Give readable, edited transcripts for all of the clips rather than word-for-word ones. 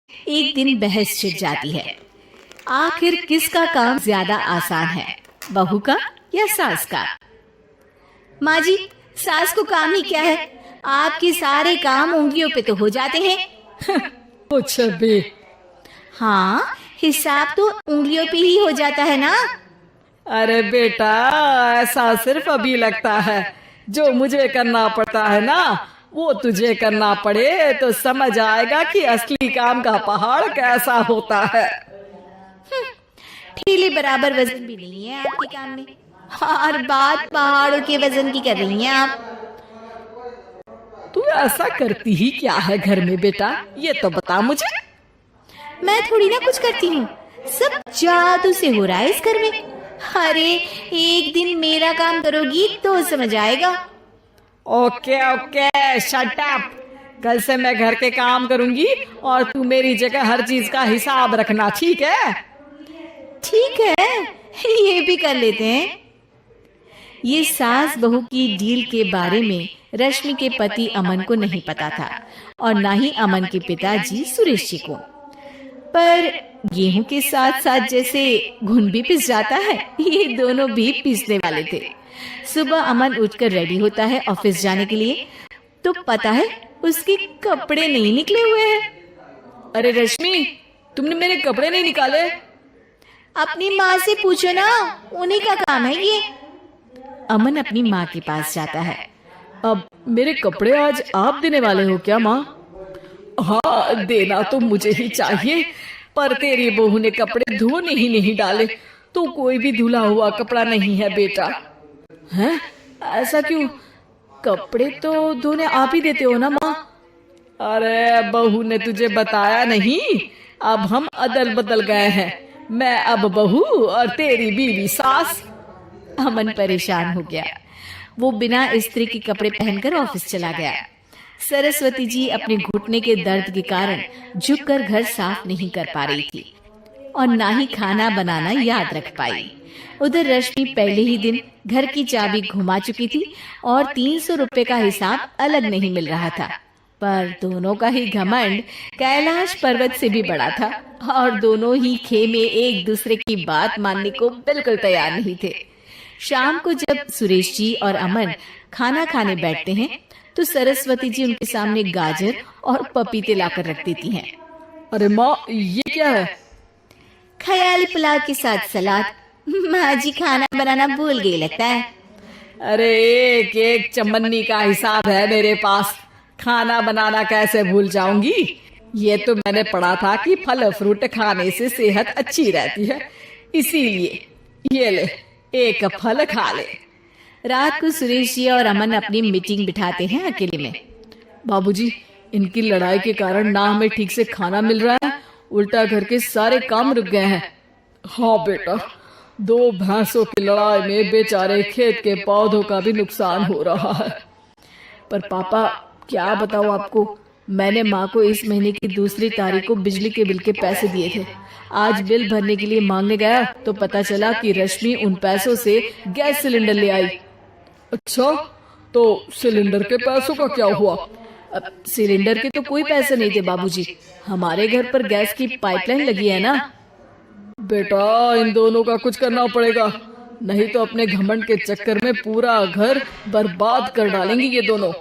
एक दिन बहस छिड़ जाती है। आखिर किसका काम ज्यादा आसान है, बहू का या सास का? माँ जी, सास को काम ही क्या है, आपके सारे काम उंगलियों पे तो हो जाते हैं। अच्छा बे। हाँ, हिसाब तो उंगलियों पे ही हो जाता है ना। अरे बेटा, ऐसा सिर्फ अभी लगता है। जो मुझे करना पड़ता है ना, वो तुझे करना पड़े तो समझ आएगा कि असली काम का पहाड़ कैसा होता है। ठेले बराबर वजन भी नहीं है आपके काम में, हर बात पहाड़ों के वजन की कर रही हैं आप। तू ऐसा करती ही क्या है घर में बेटा, ये तो बता मुझे। मैं थोड़ी ना कुछ करती हूँ, सब जादू से हो रहा है इस घर में। अरे एक दिन मेरा काम करोगी तो समझ आएगा। Okay okay, shut up. कल से मैं घर के काम करूंगी और तू मेरी जगह हर चीज का हिसाब रखना, ठीक है? ठीक है, ये भी कर लेते हैं। ये सास बहू की डील के बारे में रश्मि के पति अमन को नहीं पता था और ना ही अमन के पिताजी सुरेश जी को। पर गेहूं के साथ साथ जैसे घुन भी पिस जाता है, ये दोनों भी पिसने वाले थे। सुबह अमन उठकर रेडी होता है ऑफिस जाने के लिए, तो पता है उसके कपड़े नहीं निकले हुए हैं। अरे रश्मि, तुमने मेरे कपड़े नहीं निकाले? अपनी माँ से पूछो ना, उन्हीं का काम है ये। अमन अपनी माँ के पास जाता है। अब मेरे कपड़े आज आप देने वाले हो क्या माँ? हाँ, देना तो मुझे ही चाहिए, पर तेरी बहू ने कपड़े धोने ही नहीं डाले, तो कोई भी धुला हुआ कपड़ा नहीं है बेटा। हैं? ऐसा क्यों? कपड़े तो धोने आप ही देते हो ना माँ? अरे बहू ने तुझे बताया नहीं, अब हम अदल बदल गए हैं। मैं अब बहू और तेरी बीवी सास। अमन परेशान हो गया। वो बिना इस्त्री के कपड़े पहनकर ऑफिस चला गया। सरस्वती जी अपने घुटने के दर्द के कारण झुककर घर साफ नहीं कर पा रही थी और ना ही खाना बनाना याद रख पाई। उधर रश्मि पहले ही दिन घर की चाबी घुमा चुकी थी और 300 रुपए का हिसाब अलग नहीं मिल रहा था। पर दोनों का ही घमंड कैलाश पर्वत से भी बड़ा था और दोनों ही खेमे एक दूसरे की बात मानने को बिल्कुल तैयार नहीं थे। शाम को जब सुरेश जी और अमन खाना खाने बैठते हैं तो सरस्वती जी उनके सामने गाजर और पपीते लाकर रख देती हैं। अरे माँ, ये क्या है? ख्याली पुलाव के साथ सलाद। माँ जी खाना बनाना भूल गई लगता है। अरे एक एक चमन्नी का हिसाब है मेरे पास, खाना बनाना कैसे भूल जाऊंगी? ये तो मैंने पढ़ा था कि फल फ्रूट खाने से सेहत अच्छी रहती है, इसीलिए ये ले, एक फल खा ले। रात को सुरेश जी और अमन अपनी मीटिंग बिठाते हैं अकेले में। बाबूजी, इनकी लड़ाई के कारण ना हमें ठीक से खाना मिल रहा है, उल्टा घर के सारे काम रुक गए हैं। हाँ बेटा, 2 भैंसों की लड़ाई में बेचारे खेत के पौधों का भी नुकसान हो रहा है। पर पापा, क्या बताऊं आपको, मैंने माँ को इस महीने की 2 तारीख को बिजली के बिल के पैसे दिए थे। आज बिल भरने के लिए मांगने गया तो पता चला कि रश्मि उन पैसों से गैस सिलेंडर ले आई। अच्छा, तो सिलेंडर के पैसों का क्या हुआ? अब सिलेंडर के तो कोई पैसे नहीं थे बाबूजी, हमारे घर पर गैस की पाइपलाइन लगी है ना। बेटा, इन दोनों का कुछ करना पड़ेगा, नहीं तो अपने घमंड के चक्कर में पूरा घर बर्बाद कर डालेंगे ये दोनों।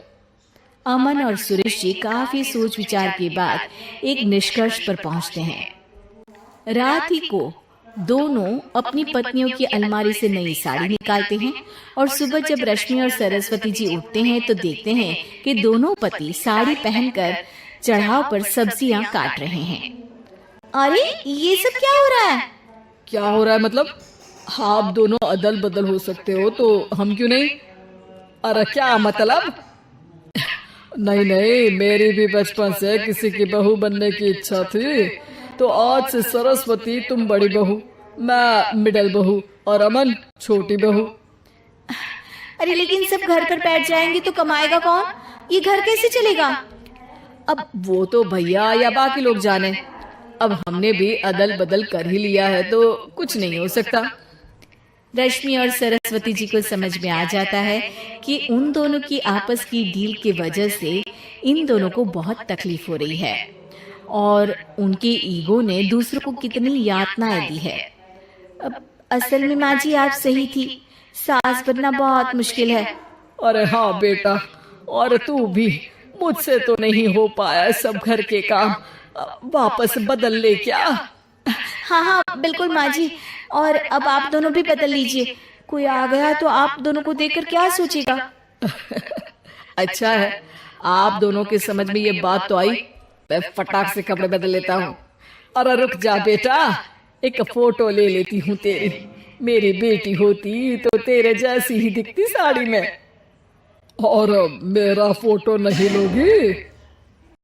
अमन और सुरेश जी काफी सोच विचार के बाद एक निष्कर्ष पर पहुंचते हैं। रात ही को दोनों अपनी पत्नियों की अलमारी से नई साड़ी निकालते हैं और सुबह जब रश्मि और सरस्वती जी उठते हैं तो देखते हैं कि दोनों पति साड़ी पहनकर चढ़ाव पर सब्जियां काट रहे हैं। अरे ये सब क्या हो रहा है? क्या हो रहा है मतलब? आप दोनों अदल बदल हो सकते हो तो हम क्यों नहीं? अरे क्या मतलब? नहीं नहीं, मेरी भी बचपन से किसी की बहू बनने की इच्छा थी, तो आज से सरस्वती तुम बड़ी बहू, मैं मिडिल बहू और अमन छोटी बहू। अरे लेकिन सब घर पर बैठ जाएंगे तो कमाएगा कौन? ये घर कैसे चलेगा? अब वो तो भैया या बाकी लोग जाने, अब हमने भी अदल बदल कर ही लिया है तो कुछ नहीं हो सकता। रश्मि और सरस्वती जी को समझ में आ जाता है कि उन दोनों की आपस की डील की वजह से इन दोनों को बहुत तकलीफ हो रही है और उनके ईगो ने दूसरों को कितनी यातनाएं दी है। असल में माँ जी आप सही थी, सास बनना बहुत मुश्किल है। अरे हाँ बेटा, और तू भी, मुझसे तो नहीं हो पाया सब घर के काम, वापस बदल ले क्या? हाँ हाँ बिल्कुल माँ जी, और अब आप दोनों भी बदल लीजिए। कोई आ गया तो आप दोनों को देखकर क्या सोचेगा। अच्छा है, आप दोनों के समझ में ये बात तो आई। मैं फटाक से कपड़े बदल लेता हूँ। अरे रुक जा बेटा, एक फोटो ले लेती हूँ तेरी। मेरी बेटी होती तो तेरे जैसी ही दिखती साड़ी में। और मेरा फोटो नहीं लोगी?